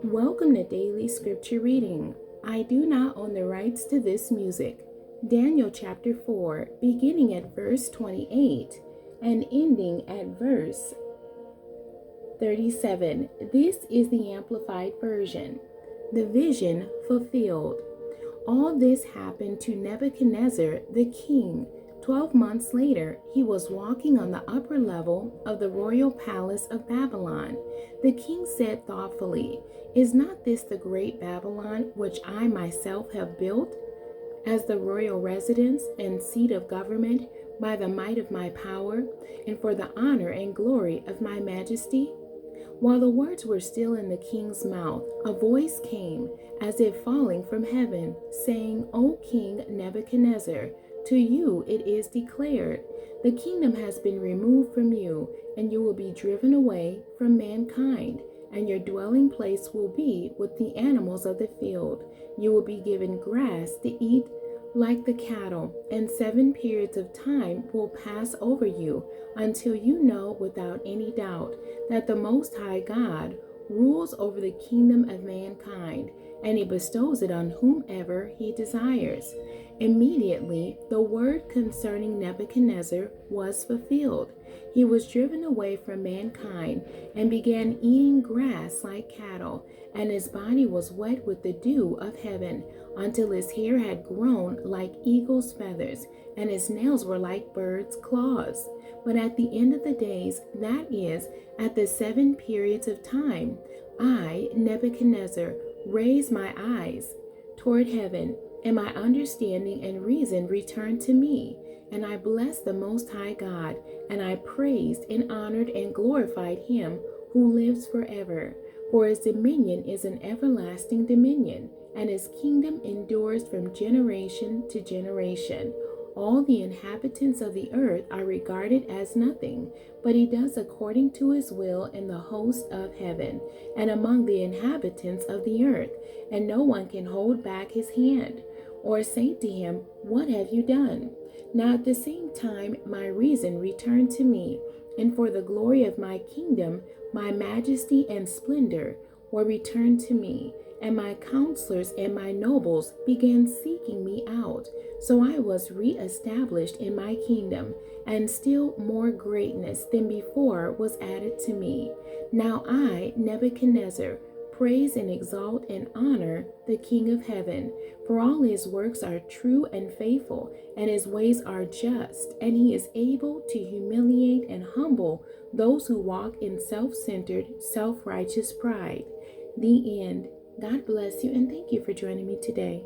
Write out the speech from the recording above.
Welcome to Daily Scripture Reading. I do not own the rights to this music. Daniel chapter 4, beginning at verse 28 and ending at verse 37. This is the Amplified Version. The vision fulfilled. All this happened to Nebuchadnezzar the king. 12 months later, he was walking on the upper level of the royal palace of Babylon. The king said thoughtfully, "Is not this the great Babylon which I myself have built as the royal residence and seat of government by the might of my power and for the honor and glory of my majesty?" While the words were still in the king's mouth, a voice came as if falling from heaven, saying, "O King Nebuchadnezzar, to you it is declared, the kingdom has been removed from you, and you will be driven away from mankind, and your dwelling place will be with the animals of the field. You will be given grass to eat like the cattle, and 7 periods of time will pass over you until you know without any doubt that the Most High God rules over the kingdom of mankind, and he bestows it on whomever he desires." Immediately, the word concerning Nebuchadnezzar was fulfilled. He was driven away from mankind and began eating grass like cattle, and his body was wet with the dew of heaven, until his hair had grown like eagle's feathers, and his nails were like birds' claws. But at the end of the days, that is, at the 7 periods of time, I, Nebuchadnezzar, raised my eyes toward heaven, and my understanding and reason returned to me. And I blessed the Most High God, and I praised and honored and glorified him who lives forever. For his dominion is an everlasting dominion, and his kingdom endures from generation to generation. All the inhabitants of the earth are regarded as nothing, but he does according to his will in the host of heaven and among the inhabitants of the earth, and no one can hold back his hand or say to him, "What have you done?" Now at the same time my reason returned to me, and for the glory of my kingdom, my majesty and splendor were returned to me, and my counselors and my nobles began seeking me out. So I was re-established in my kingdom, and still more greatness than before was added to me. Now I, Nebuchadnezzar, praise and exalt and honor the King of heaven, for all his works are true and faithful, and his ways are just, and he is able to humiliate and humble those who walk in self-centered, self-righteous pride. The end. God bless you, and thank you for joining me today.